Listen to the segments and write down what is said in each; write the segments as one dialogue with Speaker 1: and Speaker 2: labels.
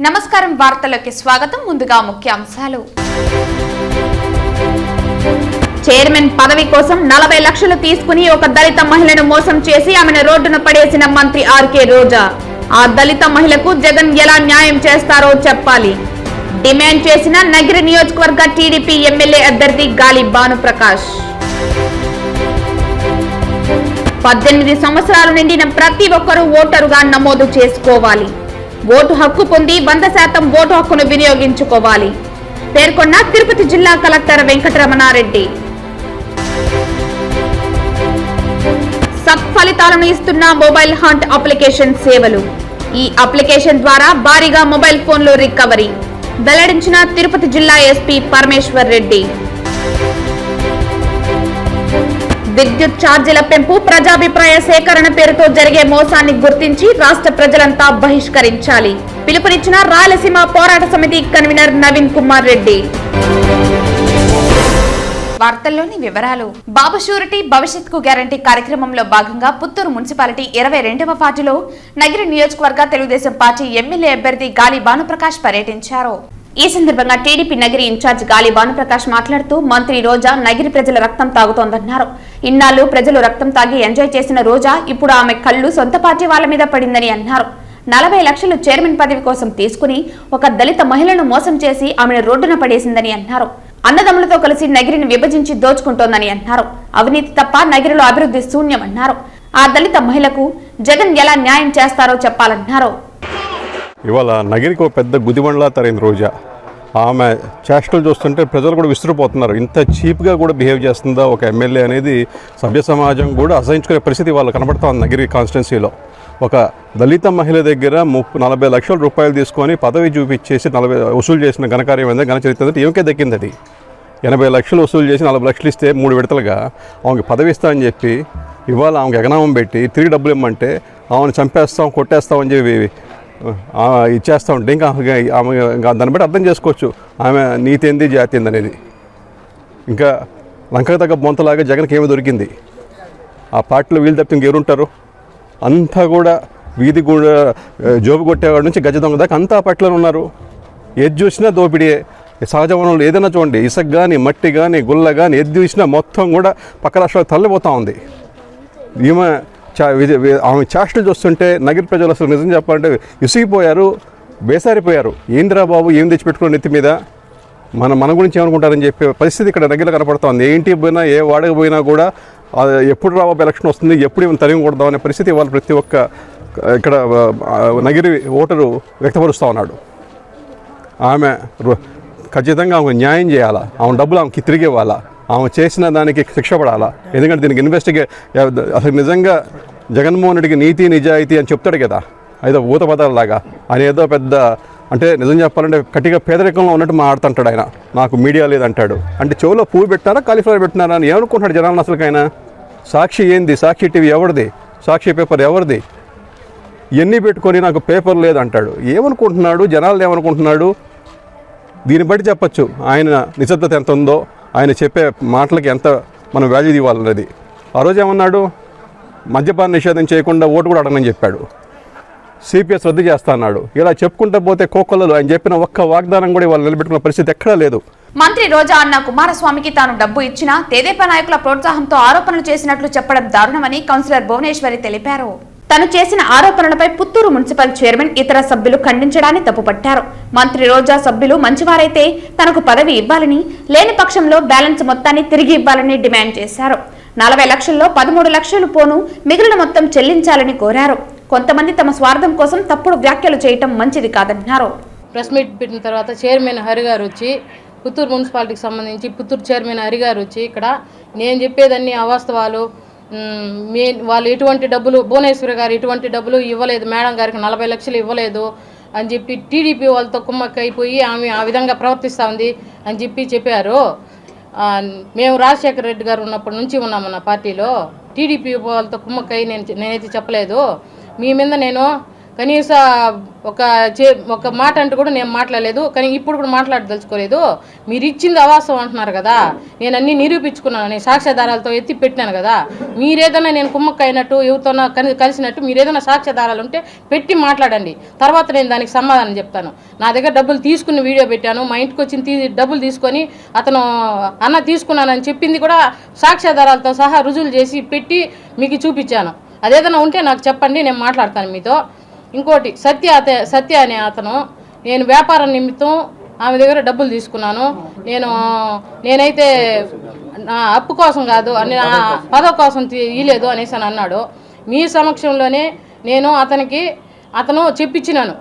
Speaker 1: నమస్కారం వార్తలకు స్వాగతం. ముందుగా ముఖ్యాంశాలు. చైర్మన్ పదవి కోసం 40 లక్షలు తీసుకుని ఒక దళిత మహిళను మోసం చేసి ఆమెను రోడ్డున పడేసిన మంత్రి ఆర్కే రోజా. ఆ దళిత మహిళకు జగన్ ఎలా న్యాయం చేస్తారో చెప్పాలి డిమాండ్ చేసిన నగిరి నియోజకవర్గ టీడీపీ ఎమ్మెల్యే అభ్యర్థి గాలి భానుప్రకాష్. 18 సంవత్సరాలు నిండిన ప్రతి ఒక్కరూ ఓటరుగా నమోదు చేసుకోవాలి. ఓటు హక్కు పొంది 100% ఓటు హక్కును వినియోగించుకోవాలి పేర్కొన్న తిరుపతి జిల్లా కలెక్టర్ వెంకటరమణారెడ్డి. సత్ఫలితాలను ఇస్తున్న మొబైల్ హంట్ అప్లికేషన్ సేవలు. ఈ అప్లికేషన్ ద్వారా భారీగా మొబైల్ ఫోన్లు రికవరీ వెల్లడించిన తిరుపతి జిల్లా ఎస్పీ పరమేశ్వర్ రెడ్డి. విద్యుత్ ఛార్జీల పెంపు, ప్రజాభిప్రాయ సేకరణ పేరుతో జరిగే మోసాన్ని గుర్తించి రాష్ట్ర ప్రజలంతా బహిష్కరించాలి పిలుపునిచ్చిన రాయలసీమ పోరాట సమితి కన్వీనర్ నవీన్ కుమార్ రెడ్డి. వార్తల్లోని వివరాలు. బాబు షూరిటీ భవిష్యత్కు గ్యారంటీ కార్యక్రమంలో భాగంగా పుత్తూరు మున్సిపాలిటీ 22వ వార్డులో నగిరి నియోజకవర్గ తెలుగుదేశం పార్టీ ఎమ్మెల్యే అభ్యర్థి గాలి భానుప్రకాష్ పర్యటించారు. ఈ సందర్భంగా టీడీపీ నగిరి ఇన్ఛార్జ్ గాలి భానుప్రకాష్ మాట్లాడుతూ మంత్రి రోజా నగిరి ప్రజల రక్తం తాగుతోందన్నారు. ఇన్నాళ్లు ప్రజలు రక్తం తాగి ఎంజాయ్ చేసిన రోజా ఇప్పుడు ఆమె కళ్ళు సొంత పార్టీ వాళ్ళ మీద పడిందని అన్నారు. 40 లక్షలు చైర్మన్ పదవి కోసం తీసుకుని ఒక దళిత మహిళను మోసం చేసి ఆమెను రోడ్డున పడేసిందని అన్నారు. అన్నదమ్ములతో కలిసి నగిరిని విభజించి దోచుకుంటోందని అన్నారు. అవినీతి తప్ప నగిరిలో అభివృద్ధి శూన్యమన్నారు. ఆ దళిత మహిళకు జగన్ ఎలా న్యాయం చేస్తారో చెప్పాలన్నారు.
Speaker 2: ఇవాళ నగిరికి ఒక పెద్ద గుదిబండ్లా తరైంది రోజా. ఆమె చేష్టలు చూస్తుంటే ప్రజలు కూడా విసిరిపోతున్నారు. ఇంత చీప్గా కూడా బిహేవ్ చేస్తుందా ఒక ఎమ్మెల్యే అనేది సభ్య సమాజం కూడా అసహించుకునే పరిస్థితి వాళ్ళు కనబడతా ఉంది. నగిరి కాన్స్టిట్యున్సీలో ఒక దళిత మహిళ దగ్గర 40 లక్షల రూపాయలు తీసుకొని పదవి చూపించేసి 40 వసూలు చేసిన ఘనకార్యం ఏంటంటే ఘన చరిత్ర అంటే ఏమికే దక్కింది. అది 80 లక్షలు వసూలు చేసి 40 లక్షలు ఇస్తే 3 విడతలుగా ఆమెకి పదవి ఇస్తా అని చెప్పి ఇవాళ ఆమెకి ఎగనామం పెట్టి తిరిగి డబ్బులు ఇమ్మంటే ఆమెను చంపేస్తాం కొట్టేస్తాం అని చెప్పి ఇచ్చేస్తూ ఉంటే ఇంకా ఆమె దాన్ని బట్టి అర్థం చేసుకోవచ్చు ఆమె నీతి ఏంది జాతి ఏంది అనేది. ఇంకా లంకకు తగ్గ బొంతలాగా జగన్కి ఏమి దొరికింది. ఆ పార్టీలో వీళ్ళు తప్పి ఇంకెవరుంటారు? అంతా కూడా వీధి కూడా జోబు కొట్టేవాడి నుంచి గజ దొంగ దాకా అంతా ఆ పార్టీలో ఉన్నారు. ఏది చూసినా దోపిడీయే. సహజ వనరులు ఏదైనా చూడండి, ఇసుక కానీ మట్టి కానీ గుల్ల కానీ ఏది చూసినా మొత్తం కూడా పక్క రాష్ట్రాలకు తరలిపోతూ ఉంది. ఈమె ఆమె చేష్టలు చూస్తుంటే నగిరి ప్రజలు అసలు నిజం చెప్పాలంటే విసిగిపోయారు, బేసారిపోయారు. ఏందిరా బాబు ఏం తెచ్చిపెట్టుకుని నెత్తి మీద మన గురించి ఏమనుకుంటారని చెప్పే పరిస్థితి ఇక్కడ నగిరిలో కనపడుతోంది. ఏ ఇంటికి పోయినా ఏ వాడకి పోయినా కూడా ఎప్పుడు రాబాబు ఎలక్షన్ వస్తుంది, ఎప్పుడు ఏమైనా తరిగి కొడదాం అనే పరిస్థితి వాళ్ళు ప్రతి ఒక్క ఇక్కడ నగిరి ఓటరు వ్యక్తపరుస్తూ ఉన్నాడు. ఆమె ఖచ్చితంగా ఆమెకు న్యాయం చేయాలా, ఆమె డబ్బులు ఆమెకి తిరిగి ఇవ్వాలా, ఆమె చేసిన దానికి శిక్ష పడాలా. ఎందుకంటే దీనికి అసలు నిజంగా జగన్మోహన్ రెడ్డికి నీతి నిజాయితీ అని చెప్తాడు కదా, ఏదో ఊత పదాలలాగా. ఆయన ఏదో పెద్ద అంటే నిజం చెప్పాలంటే కట్టిగా పేదరికంలో ఉన్నట్టు మాట్లాడుతుంటాడు. ఆయన నాకు మీడియా లేదంటాడు. అంటే చెవులో పువ్వు పెట్టినారా కాలీఫ్లవర్ పెట్టినారా అని ఏమనుకుంటున్నాడు జనాలను అసలుకైనా? సాక్షి ఏంది, సాక్షి టీవీ ఎవరిది, సాక్షి పేపర్ ఎవరిది, ఇవన్నీ పెట్టుకొని నాకు పేపర్ లేదంటాడు. ఏమనుకుంటున్నాడు, జనాలు ఏమనుకుంటున్నాడు? దీన్ని బట్టి చెప్పచ్చు ఆయన నిశ్శబ్దత ఎంత ఉందో, ఆయన చెప్పే మాటలకి ఎంత మనం వాల్యూ ఇవ్వాలన్నది. ఆ రోజు ఏమన్నాడు, మద్యపాన నిషేధం చేయకుండా ఓటు కూడా అడగనని చెప్పాడు. సిపిఎస్ రద్దు చేస్తా అన్నాడు. ఇలా చెప్పుకుంటూ పోతే కోకొల్లలు ఆయన చెప్పిన ఒక్క వాగ్దానం కూడా వాళ్ళు నిలబెట్టుకున్న పరిస్థితి ఎక్కడా లేదు.
Speaker 1: మంత్రి రోజా అన్న కుమారస్వామికి తాను డబ్బు ఇచ్చినా తెదేపా నాయకుల ప్రోత్సాహంతో ఆరోపణలు చేసినట్లు చెప్పడం దారుణమని కౌన్సిలర్ భువనేశ్వరి తెలిపారు. తను చేసిన ఆరోపణలపై పుత్తూరు మున్సిపల్ చైర్మన్ ఇతర సభ్యులు ఖండించడాన్ని తప్పుపట్టారు. మంత్రి రోజా సభ్యులు మంచివారైతే తనకు పదవి ఇవ్వాలని, లేని పక్షంలో బ్యాలెన్స్ మొత్తాన్ని తిరిగి ఇవ్వాలని డిమాండ్ చేశారు. 40 లక్షల్లో 13 లక్షలు పోను మిగిలిన మొత్తం చెల్లించాలని కోరారు. కొంతమంది తమ స్వార్థం కోసం తప్పుడు వ్యాఖ్యలు చేయటం మంచిది కాదన్నారు.
Speaker 3: ప్రెస్ మీట్ పెట్టిన తర్వాత చైర్మన్ హరి గారు వచ్చి, పుత్తూరు మున్సిపాలిటీకి సంబంధించి పుత్తూరు చైర్మన్ హరి గారు వచ్చి ఇక్కడ నేను చెప్పేదన్నీ అవాస్తవాలు, వాళ్ళు ఎటువంటి డబ్బులు, భువనేశ్వరి గారు ఎటువంటి డబ్బులు ఇవ్వలేదు, మేడం గారికి 40 లక్షలు ఇవ్వలేదు అని చెప్పి టీడీపీ వాళ్ళతో కుమ్మక్కైపోయి ఆమె ఆ విధంగా ప్రవర్తిస్తూ ఉంది అని చెప్పారు. మేము రాజశేఖర రెడ్డి గారు ఉన్నప్పటి నుంచి ఉన్నాము నా పార్టీలో, టీడీపీ వాళ్ళతో కుమ్మక్కై నేనైతే చెప్పలేదు. మీ మీద నేను కనీస ఒక మాట అంటూ కూడా నేను మాట్లాడలేదు. కానీ ఇప్పుడు కూడా మాట్లాడదలుచుకోలేదు. మీరు ఇచ్చింది అవాస్తవం అంటున్నారు కదా, నేను అన్నీ నిరూపించుకున్నాను, నేను సాక్ష్యాధారాలతో ఎత్తి పెట్టినాను కదా. మీరేదైనా నేను కుమ్మక్క అయినట్టు ఎవరితోనా కలిసినట్టు మీరేదైనా సాక్ష్యాధారాలు ఉంటే పెట్టి మాట్లాడండి, తర్వాత నేను దానికి సమాధానం చెప్తాను. నా దగ్గర డబ్బులు తీసుకుని వీడియో పెట్టాను, మా ఇంటికి వచ్చి డబ్బులు తీసుకొని అతను అన్న తీసుకున్నానని చెప్పింది కూడా సాక్ష్యాధారాలతో సహా రుజువులు చేసి పెట్టి మీకు చూపించాను. అదేదైనా ఉంటే నాకు చెప్పండి, నేను మాట్లాడతాను మీతో. ఇంకోటి సత్య అనే అతను, నేను వ్యాపారం నిమిత్తం ఆమె దగ్గర డబ్బులు తీసుకున్నాను. నేనైతే నా అప్పు కోసం కాదు, పదవి కోసం ఇయ్యలేదు అనేసి అని అన్నాడు. మీ సమక్షంలోనే నేను అతను చెప్పించినాను,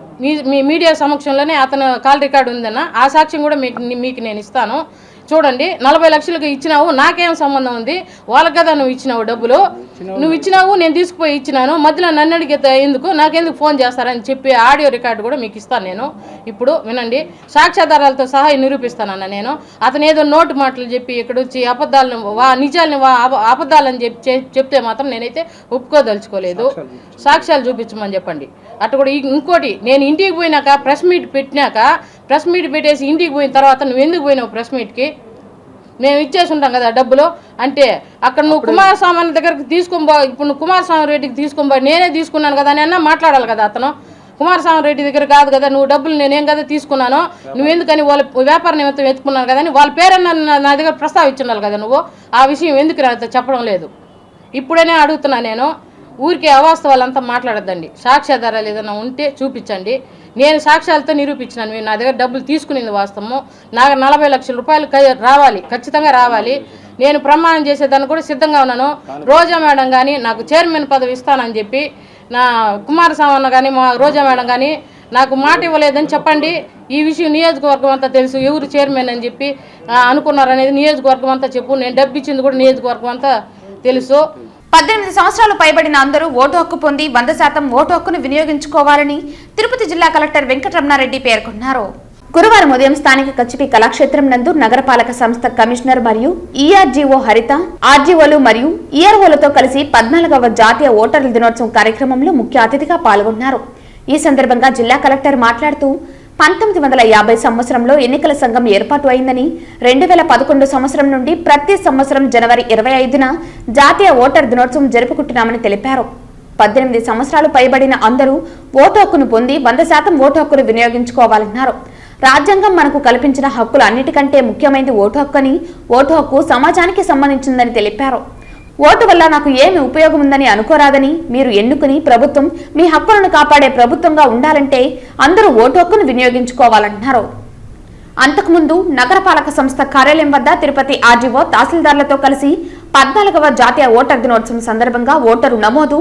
Speaker 3: మీ మీడియా సమక్షంలోనే అతను కాల్ రికార్డు ఉందన్న, ఆ సాక్ష్యం కూడా మీకు నేను ఇస్తాను. చూడండి, 40 లక్షలకు ఇచ్చినావు, నాకేం సంబంధం ఉంది, వాళ్ళకి కదా నువ్వు ఇచ్చినావు డబ్బులు, నువ్వు ఇచ్చినావు, నేను తీసుకుపోయి ఇచ్చినాను, మధ్యలో నన్ను అడిగితే ఎందుకు, నాకెందుకు ఫోన్ చేస్తారని చెప్పి ఆడియో రికార్డు కూడా మీకు ఇస్తాను. నేను ఇప్పుడు వినండి, సాక్ష్యాధారాలతో సహా నిరూపిస్తానన్న. నేను అతను ఏదో నోటు మాటలు చెప్పి ఇక్కడ వచ్చి నిజాలని అబద్ధాలని చెప్తే మాత్రం నేనైతే ఒప్పుకోదలుచుకోలేదు. సాక్ష్యాలు చూపించమని చెప్పండి. అటు కూడా ఇంకోటి, నేను ఇంటికి పోయినాక ప్రెస్ మీట్ పెట్టేసి ఇంటికి పోయిన తర్వాత నువ్వు ఎందుకు పోయినావు ప్రెస్ మీట్కి? మేము ఇచ్చేసి ఉంటాం కదా డబ్బులు అంటే, అక్కడ నువ్వు కుమారస్వామి దగ్గరికి ఇప్పుడు నువ్వు కుమారస్వామి రెడ్డికి తీసుకొని నేనే తీసుకున్నాను కదా అని అన్నా మాట్లాడాలి కదా. అతను కుమారస్వామి రెడ్డి దగ్గర కాదు కదా, నువ్వు డబ్బులు నేనేం కదా తీసుకున్నాను, నువ్వెందుకని వాళ్ళ వ్యాపార నిమిత్తం ఎత్తుకున్నాను కదా అని వాళ్ళ పేరన్నా నా దగ్గర ప్రస్తావించుండాలి కదా. నువ్వు ఆ విషయం ఎందుకు చెప్పడం లేదు? ఇప్పుడైనా అడుగుతున్నా నేను, ఊరికే అవాస్తవాలంతా మాట్లాడద్దండి. సాక్ష్యాధారాలు ఏదైనా ఉంటే చూపించండి. నేను సాక్ష్యాలతో నిరూపించినాను, మీరు నా దగ్గర డబ్బులు తీసుకునేది వాస్తవము. నాకు 40 లక్షల రూపాయలు రావాలి, ఖచ్చితంగా రావాలి. నేను ప్రమాణం చేసేదాన్ని కూడా సిద్ధంగా ఉన్నాను. రోజా మేడం కానీ నాకు చైర్మన్ పదవి ఇస్తానని చెప్పి, నా కుమారస్వామి అన్న కానీ మా రోజా మేడం కానీ నాకు మాట ఇవ్వలేదని చెప్పండి. ఈ విషయం నియోజకవర్గం అంతా తెలుసు, ఎవరు చైర్మన్ అని చెప్పి అనుకున్నారనేది నియోజకవర్గం అంతా చెప్పు. నేను డబ్బు ఇచ్చింది కూడా నియోజకవర్గం అంతా తెలుసు.
Speaker 1: 18 సంవత్సరాలు పైబడిన అందరూ ఓటు హక్కు పొంది 100% ఓటు హక్కును వినియోగించుకోవాలని తిరుపతి జిల్లా కలెక్టర్ వెంకటరమణారెడ్డి పేర్కొన్నారు. గురువారం ఉదయం స్థానిక కచ్చిపి కళాక్షేత్రం నందు నగరపాలక సంస్థ కమిషనర్ మరియు ఈఆర్జీఓ హరిత, ఆర్జీఓలు మరియు ఈఆర్ఓలతో కలిసి 14వ జాతీయ ఓటర్ల దినోత్సవం కార్యక్రమంలో ముఖ్య అతిథిగా పాల్గొన్నారు. ఈ సందర్భంగా జిల్లా కలెక్టర్ మాట్లాడుతూ 1950 సంవత్సరంలో ఎన్నికల సంఘం ఏర్పాటు అయిందని, 2011 సంవత్సరం నుండి ప్రతి సంవత్సరం జనవరి 25న జాతీయ ఓటర్ దినోత్సవం జరుపుకుంటున్నామని తెలిపారు. 18 సంవత్సరాలు పైబడిన అందరూ ఓటు హక్కును పొంది 100% ఓటు హక్కును వినియోగించుకోవాలన్నారు. రాజ్యాంగం మనకు కల్పించిన హక్కులు అన్నిటికంటే ముఖ్యమైనది ఓటు హక్కు అని, ఓటు హక్కు సమాజానికి సంబంధించిందని తెలిపారు. ఓటు వల్ల నాకు ఏమి ఉపయోగం ఉందని అనుకోరాదని, మీరు ఎన్నుకుని ప్రభుత్వం మీ హక్కులను కాపాడే ప్రభుత్వంగా ఉండాలంటే అందరూ ఓటు హక్కును వినియోగించుకోవాలంటున్నారు. అంతకుముందు నగరపాలక సంస్థ కార్యాలయం వద్ద తిరుపతి ఆర్జీఓ తహసీల్దార్లతో కలిసి 14వ జాతీయ ఓటర్ దినోత్సవం సందర్భంగా ఓటరు నమోదు,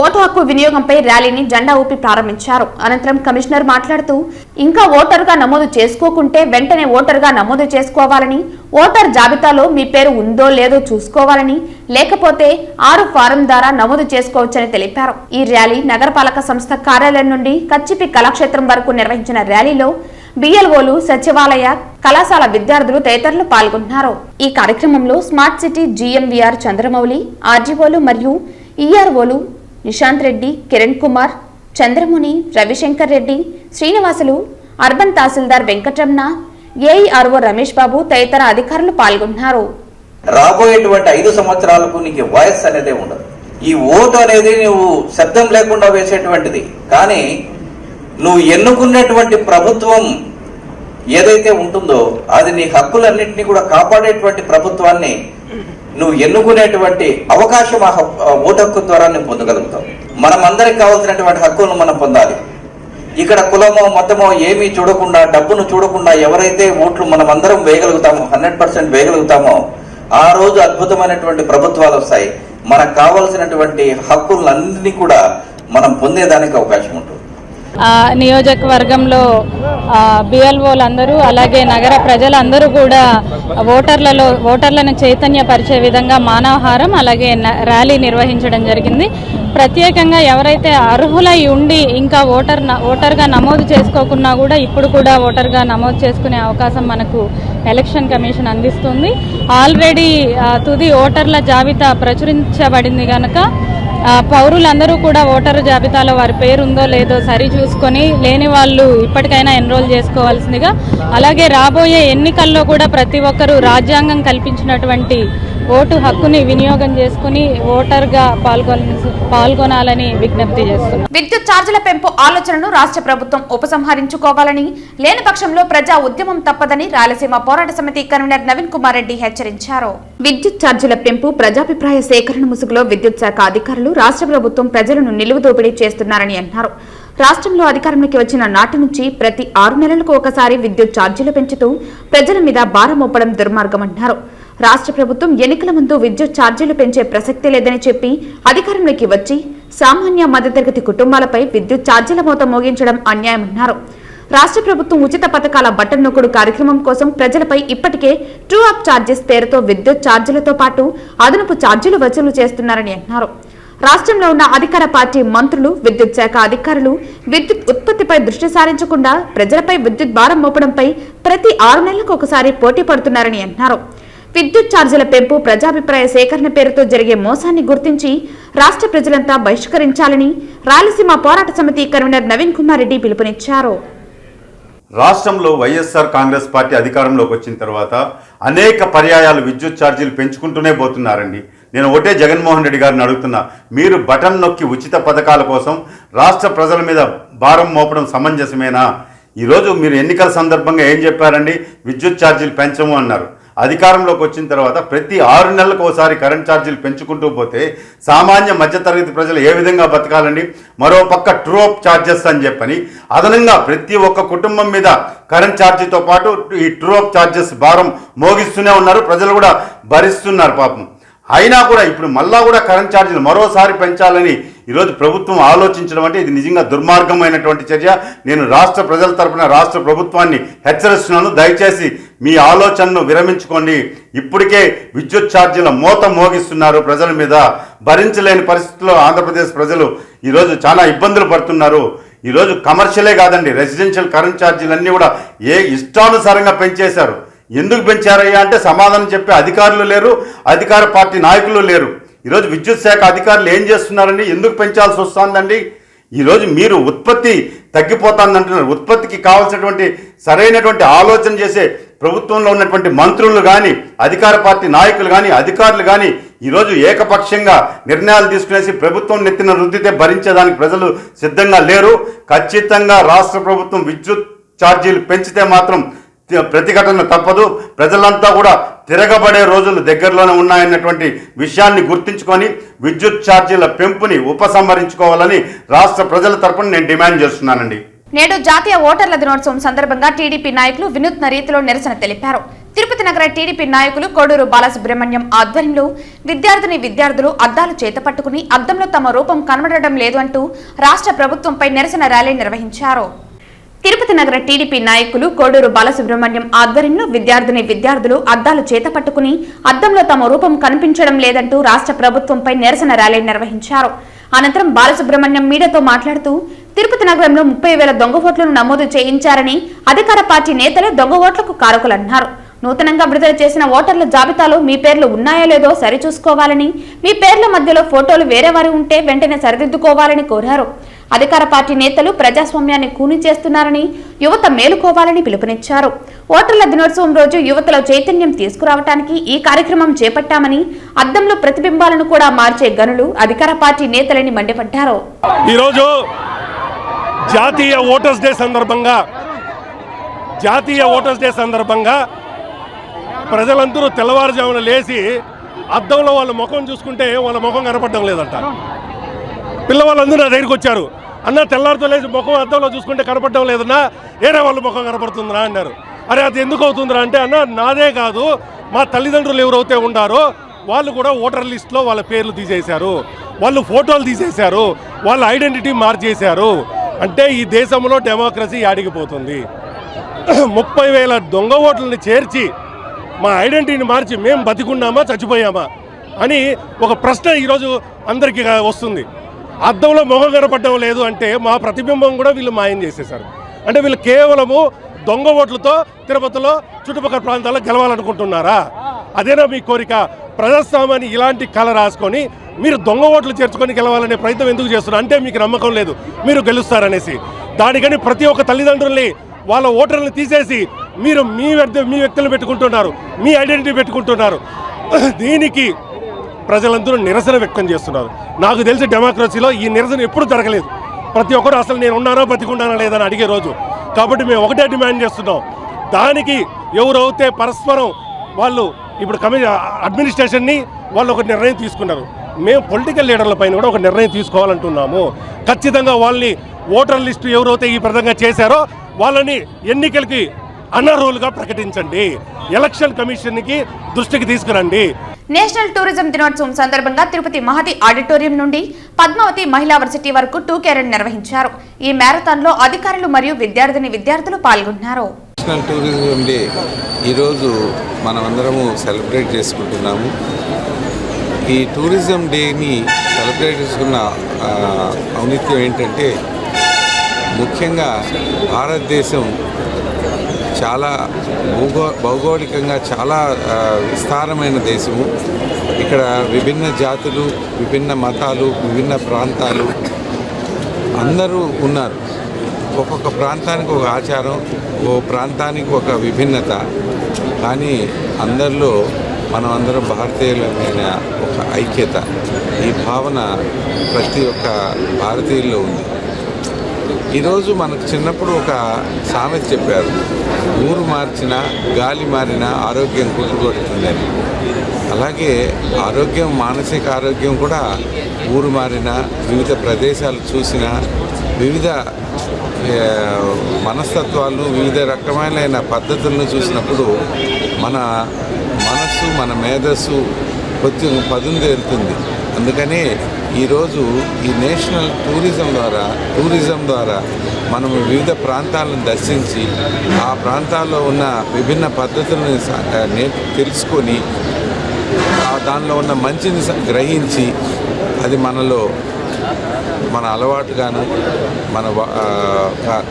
Speaker 1: ఓటు హక్కు వినియోగంపై ర్యాలీని జెండా ఊపి ప్రారంభించారు. అనంతరం కమిషనర్ మాట్లాడుతూ, ఇంకా ఓటరుగా నమోదు చేసుకోకుంటే వెంటనే ఓటరుగా నమోదు చేసుకోవాలని, ఓటర్ జాబితాలో మీ పేరు ఉందో లేదో చూసుకోవాలని, లేకపోతే 6 ఫారం ద్వారా నమోదు చేసుకోవచ్చని తెలిపారు. ఈ ర్యాలీ నగరపాలక సంస్థ కార్యాలయం నుండి కచ్చిపి కళాక్షేత్రం వరకు నిర్వహించిన ర్యాలీలో బిఎల్ఓలు, సచివాలయ, కళాశాల విద్యార్థులు తదితరులు పాల్గొన్నారు. ఈ కార్యక్రమంలో స్మార్ట్ సిటీ జీఎంవీఆర్ చంద్రమౌళి, ఆర్జీఓలు మరియు ఈఆర్ఓలు నిశాంత్ రెడ్డి, కిరణ్ కుమార్, చంద్రముని, రవిశంకర్ రెడ్డి, శ్రీనివాసులు, అర్బన్ తహసీల్దార్ వెంకటరమణ, ఏఈఆర్ఓ రమేష్ బాబు తదితర అధికారులు పాల్గొన్నారు.
Speaker 4: రాబోయేటువంటి 5 సంవత్సరాలకు నీకు వాయిస్ అనేది ఉండదు. ఈ ఓటు అనేది నువ్వు శబ్దం లేకుండా వేసేటువంటిది. కానీ నువ్వు ఎన్నుకున్నటువంటి ప్రభుత్వం ఏదైతే ఉంటుందో అది నీ హక్కులన్నింటినీ కూడా కాపాడేటువంటి ప్రభుత్వాన్ని నువ్వు ఎన్నుకునేటువంటి అవకాశం ఆ ఓటు హక్కు ద్వారా నువ్వు పొందగలుగుతావు. మనం అందరికి కావాల్సినటువంటి హక్కులను మనం పొందాలి. ఇక్కడ కులమో మతమో ఏమీ చూడకుండా, డబ్బును చూడకుండా ఎవరైతే ఓట్లు మనం అందరం వేయగలుగుతామో, 100% వేయగలుగుతామో, ఆ రోజు అద్భుతమైనటువంటి ప్రభుత్వాలు వస్తాయి. మనకు కావాల్సినటువంటి హక్కులన్నింటినీ కూడా మనం పొందేదానికి అవకాశం ఉంటుంది.
Speaker 5: నియోజకవర్గంలో బిఎల్ఓలందరూ అలాగే నగర ప్రజలందరూ కూడా ఓటర్లను చైతన్యపరిచే విధంగా మానవహారం అలాగే ర్యాలీ నిర్వహించడం జరిగింది. ప్రత్యేకంగా ఎవరైతే అర్హులై ఉండి ఇంకా ఓటర్గా నమోదు చేసుకోకున్నా కూడా ఇప్పుడు కూడా ఓటర్గా నమోదు చేసుకునే అవకాశం మనకు ఎలక్షన్ కమిషన్ అందిస్తుంది. ఆల్రెడీ తుది ఓటర్ల జాబితా ప్రచురించబడింది కనుక పౌరులందరూ కూడా ఓటరు జాబితాలో వారి పేరు ఉందో లేదో సరి చూసుకొని లేని వాళ్ళు ఇప్పటికైనా ఎన్రోల్ చేసుకోవాల్సిందిగా, అలాగే రాబోయే ఎన్నికల్లో కూడా ప్రతి ఒక్కరూ రాజ్యాంగం కల్పించినటువంటి ఓటు హక్కుని వినియోగం చేసుకుని ఓటర్గా పాల్గొనాలని విజ్ఞప్తి చేస్తున్నారు.
Speaker 1: విద్యుత్ ఛార్జీల పెంపు ఆలోచనను రాష్ట్ర ప్రభుత్వం ఉపసంహరించుకోవాలని, లేని పక్షంలో ప్రజా ఉద్యమం తప్పదని రాయలసీమ పోరాట సమితి కన్వీనర్ నవీన్ కుమార్ రెడ్డి హెచ్చరించారు. విద్యుత్ ఛార్జీల పెంపు ప్రజాభిప్రాయ సేకరణ ముసుగులో విద్యుత్ శాఖ అధికారులు రాష్ట్ర ప్రభుత్వం ప్రజలను నిలువు దోపిడీ చేస్తున్నారని అన్నారు. రాష్ట్రంలో అధికారంలోకి వచ్చిన నాటి నుంచి ప్రతి 6 నెలలకు ఒకసారి విద్యుత్ ఛార్జీలు పెంచుతూ ప్రజల మీద భారం మోపడం దుర్మార్గమన్నారు. రాష్ట్ర ప్రభుత్వం ఎన్నికల ముందు విద్యుత్ ఛార్జీలు పెంచే ప్రసక్తి లేదని చెప్పి అధికారంలోకి వచ్చి సామాన్య మధ్యతరగతి కుటుంబాలపై విద్యుత్ ఛార్జీల మోత మోగించడం అన్యాయమన్నారు. రాష్ట్ర ప్రభుత్వం ఉచిత పథకాల బటన్ నొక్కుడు కార్యక్రమం కోసం ప్రజలపై ఇప్పటికే ట్రూ అప్ ఛార్జెస్ పేరుతో విద్యుత్ ఛార్జీలతో పాటు అదనపు ఛార్జీలు వసూలు చేస్తున్నారని అన్నారు. రాష్ట్రంలో ఉన్న అధికార పార్టీ మంత్రులు, విద్యుత్ శాఖ అధికారులు విద్యుత్ ఉత్పత్తిపై దృష్టి సారించకుండా ప్రజలపై విద్యుత్ భారం మోపడంపై ప్రతి 6 నెలలకు ఒకసారి పోటీ పడుతున్నారని అన్నారు. విద్యుత్ ఛార్జీల పెంపు ప్రజాభిప్రాయ సేకరణ పేరుతో జరిగే మోసాన్ని గుర్తించి రాష్ట్ర ప్రజలంతా బహిష్కరించాలని రాయలసీమ పోరాట సమితి కన్వీనర్ నవీన్ కుమార్ రెడ్డి పిలుపునిచ్చారు.
Speaker 6: రాష్ట్రంలో వైఎస్ఆర్ కాంగ్రెస్ పార్టీ అధికారంలోకి వచ్చిన తర్వాత అనేక పర్యాయాలు విద్యుత్ ఛార్జీలు పెంచుకుంటూనే పోతున్నారండి. నేను ఒకటే జగన్మోహన్ రెడ్డి గారిని అడుగుతున్నా, మీరు బటన్ నొక్కి ఉచిత పథకాల కోసం రాష్ట్ర ప్రజల మీద భారం మోపడం సమంజసమేనా? ఈరోజు మీరు ఎన్నికల సందర్భంగా ఏం చెప్పారండి? విద్యుత్ ఛార్జీలు పెంచము అన్నారు. అధికారంలోకి వచ్చిన తర్వాత ప్రతి 6 నెలలకు ఒకసారి కరెంట్ ఛార్జీలు పెంచుకుంటూ పోతే సామాన్య మధ్యతరగతి ప్రజలు ఏ విధంగా బతకాలండి? మరో పక్క ట్రూ అప్ ఛార్జెస్ అని చెప్పని అదనంగా ప్రతి ఒక్క కుటుంబం మీద కరెంట్ ఛార్జీతో పాటు ఈ ట్రూ అప్ ఛార్జెస్ భారం మోగిస్తూనే ఉన్నారు. ప్రజలు కూడా భరిస్తున్నారు పాపం. అయినా కూడా ఇప్పుడు మళ్ళా కూడా కరెంట్ ఛార్జీలు మరోసారి పెంచాలని ఈరోజు ప్రభుత్వం ఆలోచించడం అంటే ఇది నిజంగా దుర్మార్గమైనటువంటి చర్య. నేను రాష్ట్ర ప్రజల తరపున రాష్ట్ర ప్రభుత్వాన్ని హెచ్చరిస్తున్నాను, దయచేసి మీ ఆలోచనను విరమించుకోండి. ఇప్పటికే విద్యుత్ ఛార్జీల మోత మోగిస్తున్నారు ప్రజల మీద. భరించలేని పరిస్థితుల్లో ఆంధ్రప్రదేశ్ ప్రజలు ఈరోజు చాలా ఇబ్బందులు పడుతున్నారు. ఈరోజు కమర్షియలే కాదండి, రెసిడెన్షియల్ కరెంట్ ఛార్జీలన్నీ కూడా ఇష్టానుసారంగా పెంచేశారు. ఎందుకు పెంచారయ్యా అంటే సమాధానం చెప్పే అధికారులు లేరు, అధికార పార్టీ నాయకులు లేరు. ఈరోజు విద్యుత్ శాఖ అధికారులు ఏం చేస్తున్నారండి? ఎందుకు పెంచాల్సి వస్తుందండి? ఈరోజు మీరు ఉత్పత్తి తగ్గిపోతుందంటున్నారు. ఉత్పత్తికి కావాల్సినటువంటి సరైనటువంటి ఆలోచన చేసే ప్రభుత్వంలో ఉన్నటువంటి మంత్రులు కానీ, అధికార పార్టీ నాయకులు కానీ, అధికారులు కానీ ఈరోజు ఏకపక్షంగా నిర్ణయాలు తీసుకునేసి ప్రభుత్వం నెత్తిన రుద్దితే భరించేదానికి ప్రజలు సిద్ధంగా లేరు. ఖచ్చితంగా రాష్ట్ర ప్రభుత్వం విద్యుత్ ఛార్జీలు పెంచితే మాత్రం ప్రతిఘటన తప్పదు. ప్రజలంతా కూడా తిరగబడే రోజులు దగ్గరలోనే ఉన్నాయన్నటువంటి విషయాన్ని గుర్తించుకొని విద్యుత్ ఛార్జీల పెంపుని ఉపసంహరించుకోవాలని రాష్ట్ర ప్రజల తరపున నేను డిమాండ్ చేస్తున్నానండి.
Speaker 1: నేడు జాతీయ ఓటర్ల దినోత్సవం సందర్భంగా టీడీపీ నాయకులు వినూత్న రీతిలో నిరసన తెలిపారు. తిరుపతి నగర టీడీపీ నాయకులు కోడూరు బాలసుబ్రహ్మణ్యం ఆధ్వర్యంలో విద్యార్థులు అద్దాలు చేతపట్టుకుని అద్దంలో తమ రూపం కనబడడం లేదు అంటూ రాష్ట్ర ప్రభుత్వంపై నిరసన ర్యాలీ నిర్వహించారు. తిరుపతి నగర టీడీపీ నాయకులు కోడూరు బాలసుబ్రహ్మణ్యం ఆధ్వర్యంలో విద్యార్థులు అద్దాలు చేతపట్టుకుని అద్దంలో తమ రూపం కనిపించడం లేదంటూ రాష్ట్ర ప్రభుత్వంపై నిరసన ర్యాలీ నిర్వహించారు. అనంతరం బాలసుబ్రహ్మణ్యం మీడియాతో మాట్లాడుతూ తిరుపతి నగరంలో 30,000 దొంగ ఓట్లను నమోదు చేయించారని, అధికార పార్టీ నేతలే దొంగ ఓట్లకు కారకులన్నారు. నూతనంగా విడుదల చేసిన ఓటర్ల జాబితాలో మీ పేర్లు ఉన్నాయో లేదో సరిచూసుకోవాలని, మీ పేర్ల మధ్యలో ఫోటోలు వేరే వారి ఉంటే వెంటనే సరిదిద్దుకోవాలని కోరారు. అధికార పార్టీ నేతలు ప్రజాస్వామ్యాన్ని కూని చేస్తున్నారని, యువత మేలుకోవాలని పిలుపునిచ్చారు. ఓటర్ల దినోత్సవం రోజు యువతలో చైతన్యం తీసుకురావడానికి ఈ కార్యక్రమం చేపట్టామని, అద్దంలో ప్రతిబింబాలను కూడా మార్చే గనులు అధికార పార్టీ నేతలని మండిపడ్డారు.
Speaker 7: ఈరోజు జాతీయ ఓటర్స్ డే సందర్భంగా ప్రజలందరూ తెల్లవారుజామున లేచి అద్దంలో వాళ్ళ ముఖం చూసుకుంటే వాళ్ళ ముఖం కనపడడం లేదంట. పిల్లవాళ్ళందరూ నా దగ్గరికి వచ్చారు, అన్న తెల్లారితో లేచి ముఖం అద్దంలో చూసుకుంటే కనపడడం లేదన్నా, ఏరే వాళ్ళ ముఖం కనపడుతుందా అన్నారు. అరే అది ఎందుకు అవుతుందిరా అంటే, అన్న నాదే కాదు మా తల్లిదండ్రులు ఎవరైతే ఉండారో వాళ్ళు కూడా ఓటర్ లిస్టులో వాళ్ళ పేర్లు తీసేశారు, వాళ్ళు ఫోటోలు తీసేశారు, వాళ్ళ ఐడెంటిటీ మార్చేశారు. అంటే ఈ దేశంలో డెమోక్రసీ ఆడిగిపోతుంది. 30,000 దొంగ ఓట్లని చేర్చి మా ఐడెంటిటీని మార్చి మేము బతికున్నామా చచ్చిపోయామా అని ఒక ప్రశ్న ఈరోజు అందరికీ వస్తుంది. అద్దంలో మొహం కనపడడం లేదు అంటే మా ప్రతిబింబం కూడా వీళ్ళు మాయం చేసేశారు. అంటే వీళ్ళు కేవలము దొంగ ఓట్లతో తిరుపతిలో చుట్టుపక్కల ప్రాంతాల్లో గెలవాలనుకుంటున్నారా? అదేనా మీ కోరిక? ప్రజాస్వామ్యాన్ని ఇలాంటి కళ రాసుకొని మీరు దొంగ ఓట్లు చేర్చుకొని గెలవాలనే ప్రయత్నం ఎందుకు చేస్తున్నారు? అంటే మీకు నమ్మకం లేదు మీరు గెలుస్తారనేసి. దానికని ప్రతి ఒక్క తల్లిదండ్రుల్ని వాళ్ళ ఓటర్లను తీసేసి మీరు మీ వ్యక్తులు పెట్టుకుంటున్నారు, మీ ఐడెంటిటీ పెట్టుకుంటున్నారు. దీనికి ప్రజలందరూ నిరసన వ్యక్తం చేస్తున్నారు. నాకు తెలిసి డెమోక్రసీలో ఈ నిరసన ఎప్పుడు జరగలేదు. ప్రతి ఒక్కరు అసలు నేను ఉన్నానో బతికున్నానా లేదని అడిగే రోజు. కాబట్టి మేము ఒకటే డిమాండ్ చేస్తున్నాం. దానికి ఎవరైతే పరస్పరం వాళ్ళు ఇప్పుడు అడ్మినిస్ట్రేషన్ని వాళ్ళు ఒక నిర్ణయం తీసుకున్నారు. మేము పొలిటికల్ లీడర్ల పైన కూడా ఒక నిర్ణయం తీసుకోవాలంటున్నాము. ఖచ్చితంగా వాళ్ళని ఓటర్ లిస్టు ఎవరైతే ఈ విధంగా చేశారో వాళ్ళని ఎన్నికలకి అనర్హులుగా ప్రకటించండి. ఎలక్షన్ కమిషన్కి దృష్టికి తీసుకురండి.
Speaker 1: నేషనల్ టూరిజం దినోత్సవం సందర్భంగా తిరుపతి మహతి ఆడిటోరియం నుండి పద్మావతి మహిళా వర్సిటీ వరకు 2K రన్ నిర్వహించారు. ఈ మ్యారథాన్లో అధికారులు మరియు విద్యార్థులు పాల్గొన్నారు.
Speaker 8: నేషనల్ టూరిజం డే ఈరోజు మనమందరము సెలబ్రేట్ చేసుకుంటున్నాము. ఈ టూరిజం డేని సెలబ్రేట్ చేసుకున్న ఔన్నత్యం ఏంటంటే, ముఖ్యంగా భారతదేశం చాలా భౌగోళికంగా చాలా విస్తారమైన దేశము. ఇక్కడ విభిన్న జాతులు, విభిన్న మతాలు, విభిన్న ప్రాంతాలు అందరూ ఉన్నారు. ఒక్కొక్క ప్రాంతానికి ఒక ఆచారం, ఓ ప్రాంతానికి ఒక విభిన్నత. కానీ అందరిలో మనమందరం భారతీయులమైన ఒక ఐక్యత, ఈ భావన ప్రతి ఒక్క భారతీయుల్లో ఉంది. ఈరోజు మనకు చిన్నప్పుడు ఒక సామెత చెప్పారు, ఊరు మార్చినా గాలి మారినా ఆరోగ్యం కుదురుకొడుతుందని. అలాగే ఆరోగ్యం, మానసిక ఆరోగ్యం కూడా ఊరు మారినా, వివిధ ప్రదేశాలు చూసినా, వివిధ మనస్తత్వాలను, వివిధ రకమైన పద్ధతులను చూసినప్పుడు మన మనస్సు, మన మేధస్సు కొంచెం పదుందేరుతుంది. అందుకనే ఈరోజు ఈ నేషనల్ టూరిజం ద్వారా మనం వివిధ ప్రాంతాలను దర్శించి ఆ ప్రాంతాల్లో ఉన్న విభిన్న పద్ధతులను తెలుసుకొని దానిలో ఉన్న మంచిని గ్రహించి అది మనలో మన అలవాటుగాను మన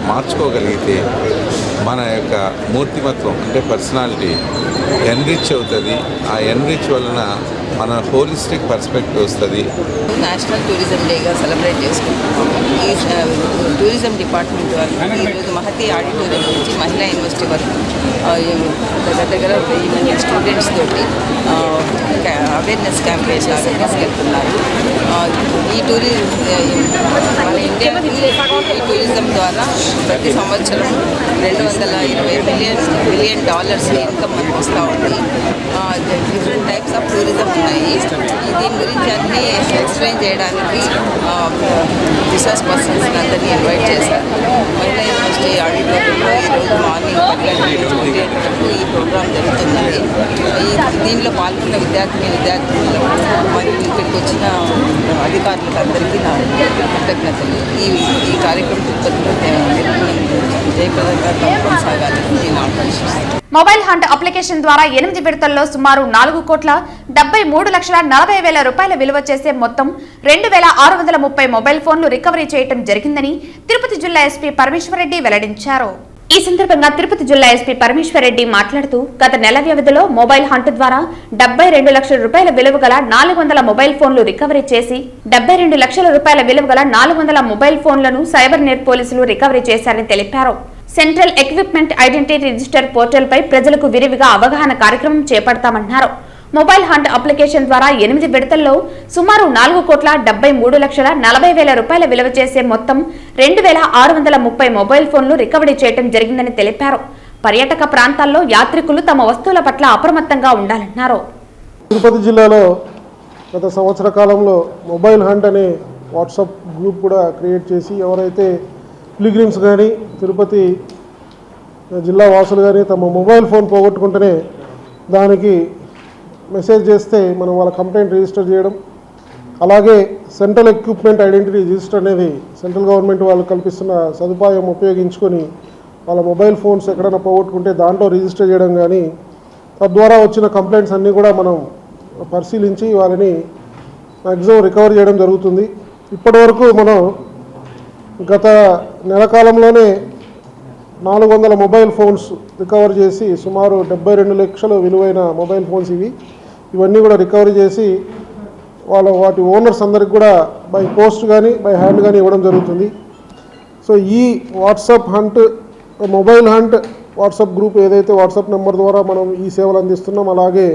Speaker 8: మార్చుకోగలిగితే మన యొక్క మూర్తిమత్వం అంటే పర్సనాలిటీ ఎన్రిచ్ అవుతుంది. ఆ ఎన్రిచ్ వలన మన హోలిస్టిక్ పర్స్పెక్టివ్ వస్తుంది.
Speaker 9: నేషనల్ టూరిజం డేగా సెలబ్రేట్ చేసుకుంటున్నాము. ఈ టూరిజం డిపార్ట్మెంట్ వాళ్ళు ఈరోజు మహతి ఆడిటోరియం నుంచి మహిళా యూనివర్సిటీ వరకు దగ్గర 1000 మంది స్టూడెంట్స్ తోటి అవేర్నెస్ క్యాంపెయిన్ లాగా తీసుకెళ్తున్నారు. ఈ మన ఇండియాకి ఈ టూరిజం ద్వారా ప్రతి సంవత్సరం $220 బిలియన్ ఇన్కమ్ మనకు వస్తూ ఉంది. డిఫరెంట్ టైప్స్ ఆఫ్ టూరిజం ఉన్నాయి. దీని గురించి అన్నీ ఎక్స్ప్లెయిన్ చేయడానికి రిసోర్స్ పర్సన్స్ అందరినీ ఇన్వైట్ చేశారు. మహిళా యూనివర్సిటీ ఆడిటోరియంలో ఈరోజు మార్నింగ్ 10 గంటల నుంచి 1 వరకు ఈ ప్రోగ్రాం జరుగుతున్నది. దీనిలో పాల్గొన్న విద్యార్థులు మరియు ఇక్కడికి వచ్చిన అధికారులకు అందరికీ నా కృతజ్ఞతలు. ఈ కార్యక్రమం జయప్రదంగా కొనసాగాలని నేను ఆకాంక్షిస్తున్నాను.
Speaker 1: మొబైల్ హంట్ అప్లికేషన్ ద్వారా 8 విడతల్లో సుమారు 4,73,40,000 రూపాయల విలువ చేసే మొత్తం 2,630 మొబైల్ ఫోన్లు రికవరీ చేయడం జరిగిందని తిరుపతి జిల్లా ఎస్పీ పరమేశ్వరరెడ్డి వెల్లడించారు. ఈ సందర్భంగా తిరుపతి జిల్లా ఎస్పీ పరమేశ్వరరెడ్డి మాట్లాడుతూ, గత నెల వ్యవధిలో మొబైల్ హంట్ ద్వారా 72 లక్షల రూపాయల విలువ గల 400 మొబైల్ ఫోన్లు రికవరీ చేసి 72 లక్షల రూపాయల విలువ గల 400 మొబైల్ ఫోన్లను సైబర్ నెట్ పోలీసులు రికవరీ చేశారని తెలిపారు. Central equipment identity register portal పై ప్రజలకు విరివిగా అవగాహన కార్యక్రమం చేపడతామన్నారు. మొబైల్ హంట్ అప్లికేషన్ ద్వారా 8 విడతల్లో సుమారు 4,73,40,000 రూపాయల విలువ చేసే మొత్తం 2,630 మొబైల్ ఫోన్లు రికవరీ చేయడం జరిగిందని తెలిపారు. పర్యాటక ప్రాంతాల్లో యాత్రికులు తమ వస్తువుల పట్ల అప్రమత్తంగా ఉండాలన్నారు.
Speaker 10: తిరుపతి జిల్లాలో గత సంవత్సర కాలంలో మొబైల్ హంట్ అనే వాట్సాప్ గ్రూప్ కూడా క్రియేట్ చేసి ఎవరైతే పిలిగ్రిమ్స్ కానీ తిరుపతి జిల్లా వాసులు కానీ తమ మొబైల్ ఫోన్ పోగొట్టుకుంటేనే దానికి మెసేజ్ చేస్తే మనం వాళ్ళ కంప్లైంట్ రిజిస్టర్ చేయడం, అలాగే సెంట్రల్ ఎక్విప్మెంట్ ఐడెంటిటీ రిజిస్టర్ అనేది సెంట్రల్ గవర్నమెంట్ వాళ్ళు కల్పిస్తున్న సదుపాయం ఉపయోగించుకొని వాళ్ళ మొబైల్ ఫోన్స్ ఎక్కడైనా పోగొట్టుకుంటే దాంట్లో రిజిస్టర్ చేయడం కానీ, తద్వారా వచ్చిన కంప్లైంట్స్ అన్నీ కూడా మనం పరిశీలించి వాళ్ళని మ్యాక్సిమం రికవర్ చేయడం జరుగుతుంది. ఇప్పటి వరకు మనం గత నెల కాలంలోనే 400 మొబైల్ ఫోన్స్ రికవర్ చేసి సుమారు 72 లక్షల విలువైన మొబైల్ ఫోన్స్ ఇవి. ఇవన్నీ కూడా రికవరీ చేసి వాటి ఓనర్స్ అందరికి కూడా బై పోస్ట్ కానీ బై హ్యాండ్ కానీ ఇవ్వడం జరుగుతుంది. సో ఈ WhatsApp hunt, mobile hunt WhatsApp group ఏదైతే వాట్సాప్ నెంబర్ ద్వారా మనం ఈ సేవలు అందిస్తున్నాం, అలాగే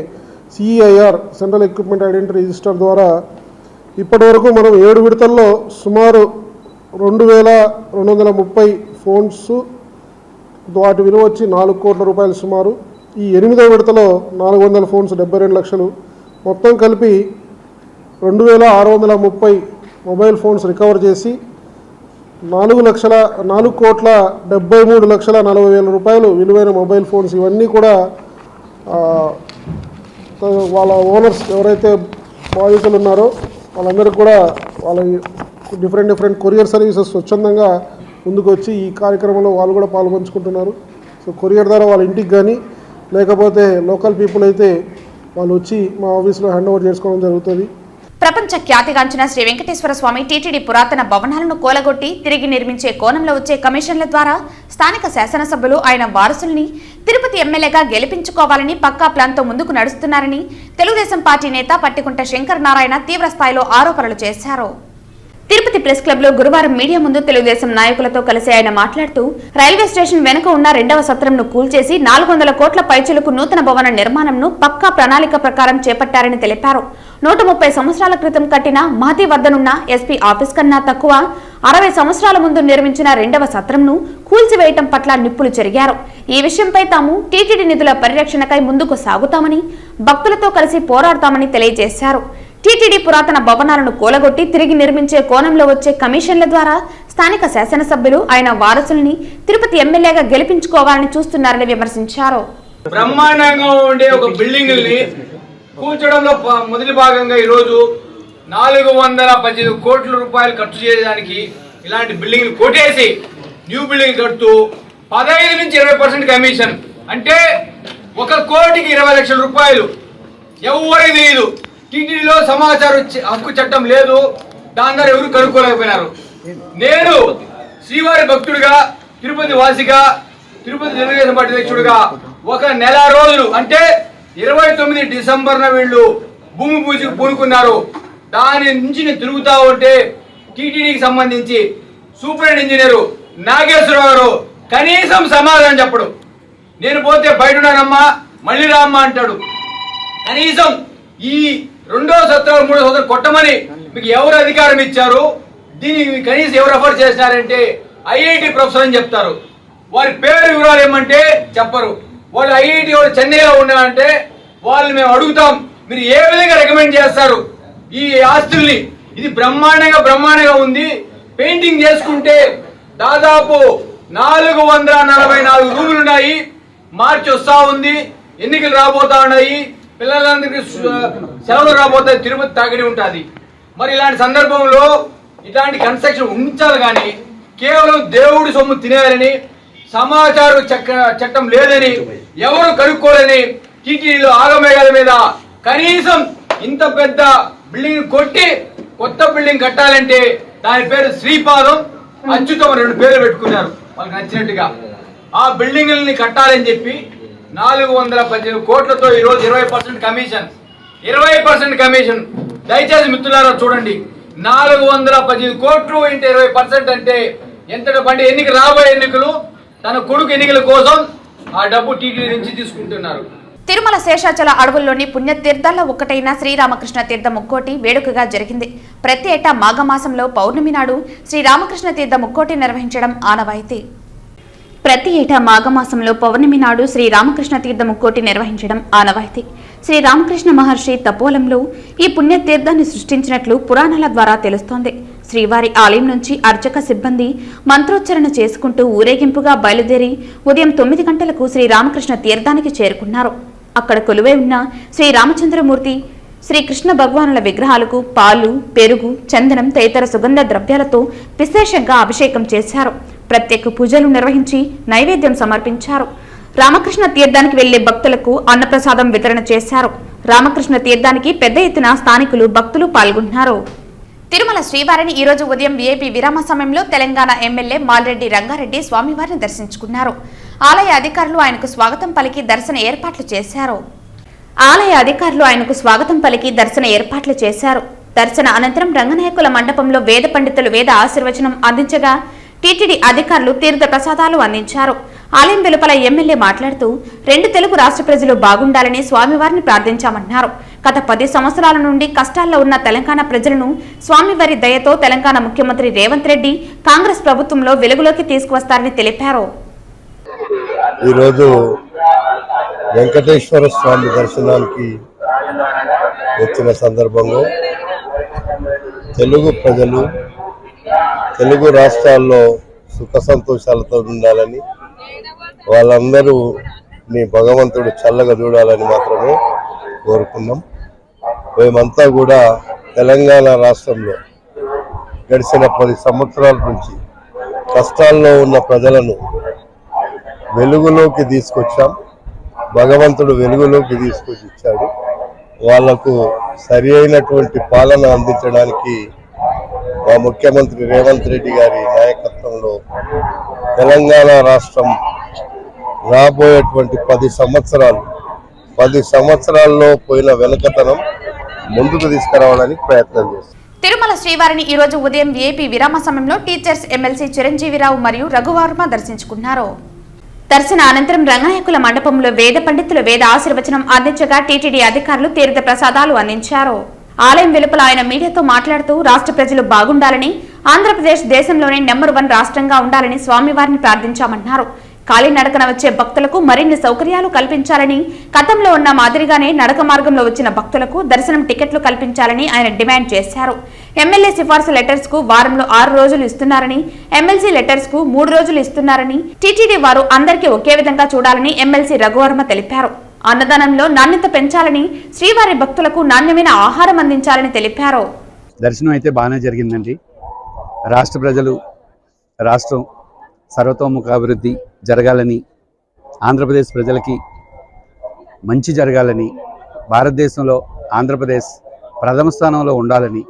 Speaker 10: CEIR central equipment identity register ద్వారా ఇప్పటి వరకు మనం 7 విడతల్లో సుమారు 2230 ఫోన్స్, వాటి విలువ వచ్చి 4 కోట్ల రూపాయలు సుమారు. ఈ 8వ విడతలో 400 ఫోన్స్ 72 లక్షలు, మొత్తం కలిపి 2630 మొబైల్ ఫోన్స్ రికవర్ చేసి 4,73,40,40,000 రూపాయలు విలువైన మొబైల్ ఫోన్స్. ఇవన్నీ కూడా వాళ్ళ ఓనర్స్ ఎవరైతే బాధితులు ఉన్నారో వాళ్ళందరికీ కూడా వాళ్ళ డిఫరెంట్ కొరియర్ సర్వీసెస్ స్వచ్ఛందంగా ముందుకు వచ్చి ఈ కార్యక్రమంలో వాళ్ళు కూడా పాల్పంచుకుంటున్నారు. సో కొరియర్ ద్వారా వాళ్ళ ఇంటికి కానీ లేకపోతే లోకల్ పీపుల్ అయితే వాళ్ళు వచ్చి మా ఆఫీస్లో హ్యాండ్ ఓవర్ చేసుకోవడం జరుగుతుంది.
Speaker 1: ప్రపంచ ఖ్యాతిగాంచిన శ్రీ వెంకటేశ్వర స్వామి టీటీడీ పురాతన భవనాలను కూలగొట్టి తిరిగి నిర్మించే కోణంలో వచ్చే కమిషన్ల ద్వారా స్థానిక శాసనసభ్యులు ఆయన వారసుల్ని తిరుపతి ఎమ్మెల్యేగా గెలిపించుకోవాలని పక్కా ప్లాన్తో ముందుకు నడుస్తున్నారని తెలుగుదేశం పార్టీ నేత పట్టికుంట శంకర్ నారాయణ తీవ్ర స్థాయిలో ఆరోపణలు చేశారు. తిరుపతి ప్రెస్ క్లబ్ లో గురువారం మీడియా ముందు తెలుగుదేశం నాయకులతో కలిసి ఆయన మాట్లాడుతూ రైల్వే స్టేషన్ వెనుక ఉన్న 2వ సత్రంను కూల్చేసి 400 కోట్ల పైచులకు నూతన భవన నిర్మాణంను పక్కా ప్రణాళిక ప్రకారం చేపట్టారని తెలిపారు. 130 సంవత్సరాల క్రితం కట్టిన మహతి వద్దనున్న ఎస్పీ ఆఫీస్ కన్నా తక్కువ 60 సంవత్సరాల ముందు నిర్మించిన 2వ సత్రంను కూల్చివేయటం పట్ల నిప్పులు చెరిగారు. ఈ విషయంపై తాము టీటీడీ నిధుల పరిరక్షణకై ముందుకు సాగుతామని, భక్తులతో కలిసి పోరాడతామని తెలియజేశారు. టీటీడీ పురాతన భవనాలను కూలగొట్టి తిరిగి నిర్మించే కోణంలో వచ్చే కమిషన్ల ద్వారా స్థానిక శాసనసభ్యులు ఆయన వారసుల్ని తిరుపతి ఎమ్మెల్యేగా గెలిపించుకోవాలని చూస్తున్నారని విమర్శించారు.
Speaker 11: బ్రహ్మాండంగా ఉండే ఒక బిల్డింగ్ ని కూల్చడంలో మొదటి భాగంగా ఈరోజు 418 కోట్ల రూపాయలు ఖర్చు చేయడానికి ఇలాంటి బిల్డింగ్లు కొట్టేసి న్యూ బిల్డింగ్ కడుతూ 15 నుంచి 20% కమిషన్, అంటే 1 కోటికి 20 లక్షల రూపాయలు. ఎవరికి తెలియదు, టీటీడీలో సమాచార హక్కు చట్టం లేదు, దాని ద్వారా ఎవరు కనుక్కోలేకపోయినారు. నేను శ్రీవారి భక్తుడిగా, తిరుపతి వాసిగా, తిరుపతి తెలుగుదేశం పార్టీ అధ్యక్షుడిగా 1 నెల రోజులు అంటే 29 డిసెంబర్న వీళ్ళు భూమి పూజకు పూనుకున్నారు. దాని నుంచి నేను తిరుగుతా ఉంటే టీటీడీకి సంబంధించి సూపరింటెండెంట్ ఇంజనీరు నాగేశ్వరరావు గారు కనీసం సమాధానం చెప్పడు. నేను పోతే బయట ఉన్నానమ్మా మళ్ళీ రామ్మా అంటాడు. కనీసం ఈ 2వ సత్రం 3వ సత్రం కొట్టమని మీకు ఎవరు అధికారం ఇచ్చారు, దీనికి కనీసం ఎవరు రెఫర్ చేసినారంటే ఐఐటి ప్రొఫెసర్ అని చెప్తారు. వారి పేరు వివరాలు ఏమంటే చెప్పరు. వాళ్ళు ఐఐటి వాళ్ళు చెన్నైలో ఉన్నారంటే వాళ్ళు మేము అడుగుతాం, మీరు ఏ విధంగా రికమెండ్ చేస్తారు ఈ ఆస్తుల్ని? ఇది బ్రహ్మాండంగా ఉంది. పెయింటింగ్ చేసుకుంటే దాదాపు 444 రూములు ఉన్నాయి. మార్చి వస్తా ఉంది, ఎన్నికలు రాబోతా ఉన్నాయి, పిల్లలందరికీ సెలవులు రాబోతాయి, తిరుపతి తాకిడి ఉంటుంది. మరి ఇలాంటి సందర్భంలో ఇలాంటి కన్స్ట్రక్షన్ ఉంచాలి, కానీ కేవలం దేవుడి సొమ్ము తినేయాలని, సమాచార చట్టం లేదని, ఎవరు కనుక్కోలేని టీటీడీలో ఆగమేఘాల మీద కనీసం ఇంత పెద్ద బిల్డింగ్ కొట్టి కొత్త బిల్డింగ్ కట్టాలంటే దాని పేరు శ్రీపాదం, అచ్యుతం 2 పేర్లు పెట్టుకున్నారు వాళ్ళకి నచ్చినట్టుగా. ఆ బిల్డింగ్లని కట్టాలని చెప్పి 418 కోట్లతో ఈరోజు 20% కమిషన్. 20% కమిషన్. దయచేసి మిత్రులారా చూడండి, 418 కోట్లు ఇంటే 20% అంటే ఎంత డబ్బు? ఎన్నికలు, రాబోయే ఎన్నికలు, తన కొడుకు ఎన్నికల కోసం ఆ డబ్బు టీటీడీ నుంచి తీసుకుంటున్నారు.
Speaker 1: తిరుమల శేషాచల అడవుల్లోని పుణ్యతీర్థాల్లో ఒకటైన శ్రీరామకృష్ణ తీర్థ ముక్కోటి వేడుకగా జరిగింది. ప్రతి ఏటా మాఘమాసంలో పౌర్ణమి నాడు శ్రీరామకృష్ణ తీర్థ ముక్కోటి నిర్వహించడం ఆనవాయితీ. శ్రీరామకృష్ణ మహర్షి తపోలంలో ఈ పుణ్యతీర్థాన్ని సృష్టించినట్లు పురాణాల ద్వారా తెలుస్తోంది. శ్రీవారి ఆలయం నుంచి అర్చక సిబ్బంది మంత్రోచ్చరణ చేసుకుంటూ ఊరేగింపుగా బయలుదేరి ఉదయం 9 గంటలకు శ్రీరామకృష్ణ తీర్థానికి చేరుకున్నారు. అక్కడ కొలువై ఉన్న శ్రీరామచంద్రమూర్తి, శ్రీకృష్ణ భగవానుల విగ్రహాలకు పాలు, పెరుగు, చందనం తదితర సుగంధ ద్రవ్యాలతో విశేషంగా అభిషేకం చేశారు. ప్రత్యేక పూజలు నిర్వహించి నైవేద్యం సమర్పించారు. రామకృష్ణ తీర్థానికి వెళ్లే భక్తులకు అన్నప్రసాదం వితరణ చేశారు. రామకృష్ణ తీర్థానికి పెద్ద ఎత్తున స్థానికులు, భక్తులు పాల్గొన్నారు. తిరుమల శ్రీవారిని ఈ రోజు ఉదయం వీఐపీ విరామ సమయంలో తెలంగాణ ఎమ్మెల్యే మాల్రెడ్డి రంగారెడ్డి స్వామివారిని దర్శించుకున్నారు. ఆలయ అధికారులు ఆయనకు స్వాగతం పలికి దర్శన ఏర్పాట్లు చేశారు. ఆలయ అధికారులు ఆయనకు స్వాగతం పలికి దర్శన ఏర్పాట్లు చేశారు. దర్శన అనంతరం రంగనాయకుల మండపంలో వేద పండితులు వేద ఆశీర్వచనం అందించగా టీటీడీ అధికారులు తీర్థ ప్రసాదాలు అందించారు. ఆలయం వెలుపల ఎమ్మెల్యే మాట్లాడుతూ 2 తెలుగు రాష్ట్ర ప్రజలు బాగుండాలని స్వామివారిని ప్రార్థించామన్నారు. గత 10 సంవత్సరాల నుండి కష్టాల్లో ఉన్న తెలంగాణ ప్రజలను స్వామివారి దయతో తెలంగాణ ముఖ్యమంత్రి రేవంత్ రెడ్డి కాంగ్రెస్ ప్రభుత్వంలో వెలుగులోకి తీసుకువస్తారని తెలిపారు.
Speaker 12: ఈరోజు వెంకటేశ్వర స్వామి దర్శనానికి వచ్చిన సందర్భంలో తెలుగు ప్రజలు తెలుగు రాష్ట్రాల్లో సుఖ సంతోషాలతో ఉండాలని, వాళ్ళందరూ నీ భగవంతుడు చల్లగా చూడాలని మాత్రమే కోరుకున్నాం. మేమంతా కూడా తెలంగాణ రాష్ట్రంలో గడిచిన 10 సంవత్సరాల నుంచి కష్టాల్లో ఉన్న ప్రజలను వెలుగులోకి తీసుకొచ్చాం. భగవంతుడు వెలుగులోకి తీసుకొచ్చి ఇచ్చాడు. వాళ్లకు సరి అయినటువంటి పాలన అందించడానికి మా ముఖ్యమంత్రి రేవంత్ రెడ్డి గారి నాయకత్వంలో తెలంగాణ రాష్ట్రం రాబోయేటువంటి 10 సంవత్సరాల్లో పోయిన వెనుకతనం ముందుకు తీసుకురావడానికి ప్రయత్నం చేస్తాం.
Speaker 1: తిరుమల శ్రీవారిని ఈ రోజు ఉదయం వీఐపీ విరామ సమయంలో టీచర్స్ ఎమ్మెల్సీ చిరంజీవిరావు మరియు రఘువర్మ దర్శించుకున్నారు. దర్శన అనంతరం రంగనాయకుల మండపంలో వేద పండితులు వేద ఆశీర్వచనం అందించగా టీటీడీ అధికారులు తీర్థ ప్రసాదాలు అందించారు. ఆలయం వెలుపల ఆయన మీడియాతో మాట్లాడుతూ రాష్ట్ర ప్రజలు బాగుండాలని, ఆంధ్రప్రదేశ్ దేశంలోనే నెంబర్ 1 రాష్ట్రంగా ఉండాలని స్వామివారిని ప్రార్థించామన్నారు. కాలినడకన వచ్చే భక్తులకు మరిన్ని సౌకర్యాలు కల్పించాలని, గతంలో ఉన్న మాదిరిగానే నడక మార్గంలో వచ్చిన భక్తులకు దర్శనం టికెట్లు కల్పించాలని ఆయన డిమాండ్ చేశారు. ఎమ్మెల్యే సిఫార్సు లెటర్స్ కు వారంలో 6 రోజులు ఇస్తున్నారని, ఎమ్మెల్సీ లెటర్స్ కు 3 రోజులు ఇస్తున్నారని, టీటీడీ వారు అందరికీ ఒకే విధంగా చూడాలని ఎమ్మెల్సీ రఘువర్మ తెలిపారు. అన్నదానంలో నాణ్యత పెంచాలని, శ్రీవారి భక్తులకు నాణ్యమైన ఆహారం అందించాలని తెలిపారు.
Speaker 13: దర్శనం అయితే బాగానే జరిగిందండి. రాష్ట్ర ప్రజలు రాష్ట్రం సర్వతోముఖాభివృద్ధి జరగాలని, ఆంధ్రప్రదేశ్ ప్రజలకి మంచి జరగాలని, భారతదేశంలో ఆంధ్రప్రదేశ్ ప్రథమ స్థానంలో ఉండాలని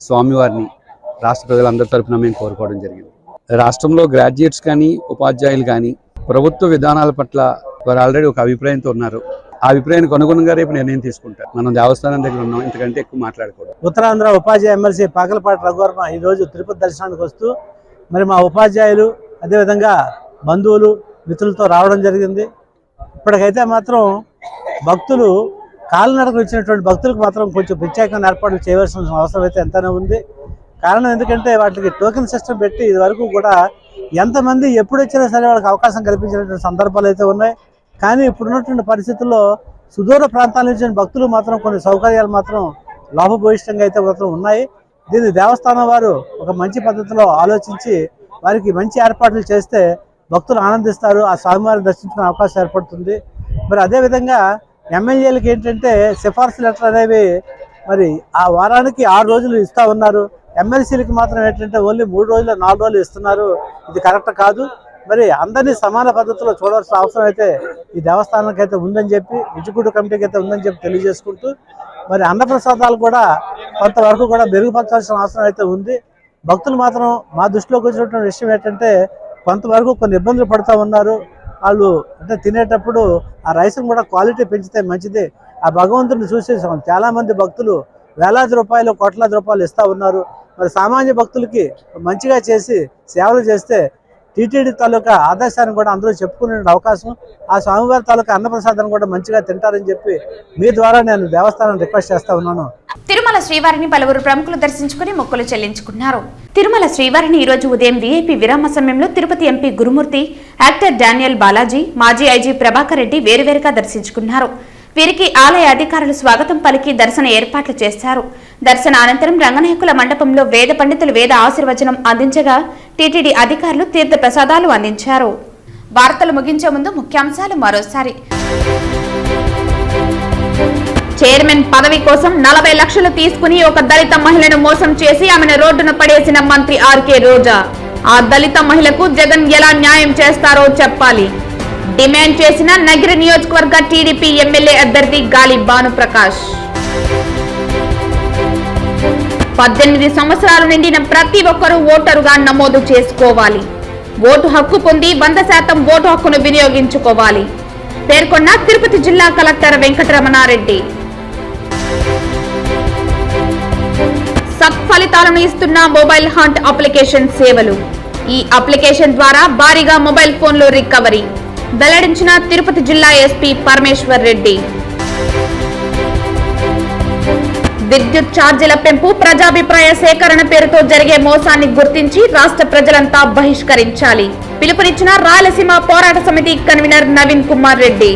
Speaker 13: స్వామివారిని రాష్ట్ర ప్రజలందరి తరఫున మేము కోరుకోవడం జరిగింది. రాష్ట్రంలో గ్రాడ్యుయేట్స్ కానీ ఉపాధ్యాయులు కానీ ప్రభుత్వ విధానాల పట్ల వారు ఆల్రెడీ ఒక అభిప్రాయంతో ఉన్నారు. ఆ అభిప్రాయానికి అనుగుణంగా రేపు నిర్ణయం తీసుకుంటారు. మనం దేవస్థానం దగ్గర ఉన్నాం, ఇంతకంటే ఎక్కువ మాట్లాడకూడదు.
Speaker 14: ఉత్తరాంధ్ర ఉపాధ్యాయ ఎమ్మెల్సీ పాకలపాటి రఘువర్మ ఈరోజు తిరుపతి దర్శనానికి వస్తూ మరి మా ఉపాధ్యాయులు అదేవిధంగా బంధువులు మిత్రులతో రావడం జరిగింది. ఇప్పటికైతే మాత్రం భక్తులు కాలినడకలు వచ్చినటువంటి భక్తులకు మాత్రం కొంచెం ప్రత్యేకమైన ఏర్పాట్లు చేయవలసిన అవసరం అయితే ఎంతైనా ఉంది. కారణం ఎందుకంటే వాటికి టోకెన్ సిస్టమ్ పెట్టి ఇది వరకు కూడా ఎంతమంది ఎప్పుడు వచ్చినా సరే వాళ్ళకి అవకాశం కల్పించినటువంటి సందర్భాలు అయితే ఉన్నాయి. కానీ ఇప్పుడున్నటువంటి పరిస్థితుల్లో సుదూర ప్రాంతాల నుంచి భక్తులు మాత్రం కొన్ని సౌకర్యాలు మాత్రం లాభభూయిష్టంగా అయితే మాత్రం ఉన్నాయి. దీన్ని దేవస్థానం వారు ఒక మంచి పద్ధతిలో ఆలోచించి వారికి మంచి ఏర్పాట్లు చేస్తే భక్తులు ఆనందిస్తారు, ఆ స్వామివారిని దర్శించుకునే అవకాశం ఏర్పడుతుంది. మరి అదేవిధంగా ఎమ్మెల్యేలకు ఏంటంటే సిఫార్సు లెటర్ అనేవి మరి ఆ వారానికి 6 రోజులు ఇస్తూ ఉన్నారు. ఎమ్మెల్సీలకు మాత్రం ఏంటంటే ఓన్లీ 3 రోజులు 4 రోజులు ఇస్తున్నారు. ఇది కరెక్ట్ కాదు. మరి అందరినీ సమాన పద్ధతిలో చూడాల్సిన అవసరం అయితే ఈ దేవస్థానానికి అయితే ఉందని చెప్పి, ఎగ్జిక్యూటివ్ కమిటీకి అయితే ఉందని చెప్పి తెలియజేసుకుంటూ మరి అన్నప్రసాదాలు కూడా కొంతవరకు కూడా మెరుగుపరచాల్సిన అవసరం అయితే ఉంది. భక్తులు మాత్రం మా దృష్టిలోకి వచ్చినటువంటి విషయం ఏంటంటే కొంతవరకు కొన్ని ఇబ్బందులు పడుతూ ఉన్నారు. వాళ్ళు అంటే తినేటప్పుడు ఆ రైస్ని కూడా క్వాలిటీ పెంచితే మంచిది. ఆ భగవంతుడిని చూసి చాలామంది భక్తులు వేలాది రూపాయలు కోట్లాది రూపాయలు ఇస్తూ ఉన్నారు. మరి సామాన్య భక్తులకి మంచిగా చేసి సేవలు చేస్తే టీటీడీ తాలూకా ఆదేశాన్ని కూడా అందరూ చెప్పుకునే అవకాశం, ఆ స్వామివారి తాలూకా అన్నప్రసాదాన్ని కూడా మంచిగా తింటారని చెప్పి మీ ద్వారా నేను దేవస్థానం రిక్వెస్ట్ చేస్తా ఉన్నాను.
Speaker 1: తిరుమల శ్రీవారిని పలువురు ప్రముఖులు దర్శించుకుని మొక్కులు చెల్లించుకున్నారు. తిరుమల శ్రీవారిని ఈ రోజు ఉదయం వీఐపీ విరామ సమయంలో తిరుపతి ఎంపీ గురుమూర్తి, యాక్టర్ డానియల్ బాలాజీ, మాజీ ఐజీ ప్రభాకర్ రెడ్డి వేరువేరుగా దర్శించుకున్నారు. వీరికి ఆలయ అధికారులు స్వాగతం పలికి దర్శన ఏర్పాట్లు చేశారు. దర్శన అనంతరం రంగనాయకుల మండపంలో వేద పండితులు వేద ఆశీర్వచనం అందించగా టీటీడీ అధికారులు తీర్థ ప్రసాదాలు అందించారు. వార్తలు ముగించే ముందు ముఖ్యాంశాలు మరోసారి. చైర్మన్ పదవి కోసం 40 లక్షలు తీసుకుని ఒక దళిత మహిళను మోసం చేసి ఆమెను రోడ్డున పడేసిన మంత్రి ఆర్కే రోజా. ఆ దళిత మహిళకు జగన్ ఎలా న్యాయం చేస్తారో చెప్పాలి డిమాండ్ చేసిన నగిరి నియోజకవర్గ టీడీపీ ఎమ్మెల్యే అభ్యర్థి గాలి భానుప్రకాష్. 18 సంవత్సరాలు నిండిన ప్రతి ఒక్కరూ ఓటరుగా నమోదు చేసుకోవాలి. ఓటు హక్కు పొంది 100% ఓటు హక్కును వినియోగించుకోవాలి. పేర్కొన్న తిరుపతి జిల్లా కలెక్టర్ వెంకటరమణారెడ్డి. సత్ఫలితాలను ఇస్తున్న మొబైల్ హంట్ అప్లికేషన్ సేవలు. ఈ అప్లికేషన్ ద్వారా భారీగా మొబైల్ ఫోన్లు రికవరీ వెల్లడించిన తిరుపతి జిల్లా ఎస్పీ పరమేశ్వర్ రెడ్డి. విద్యుత్ ఛార్జీల పెంపు ప్రజాభిప్రాయ సేకరణ పేరుతో జరిగే మోసాన్ని గుర్తించి రాష్ట్ర ప్రజలంతా బహిష్కరించాలి. పిలుపునిచ్చిన రాయలసీమ పోరాట సమితి కన్వీనర్ నవీన్ కుమార్ రెడ్డి.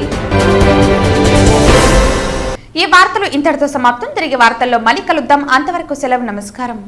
Speaker 1: ఈ వార్తలు ఇంతటితో సమాప్తం. తిరిగి వార్తల్లో మళ్ళీ కలుద్దాం. అంతవరకు సెలవు. నమస్కారం.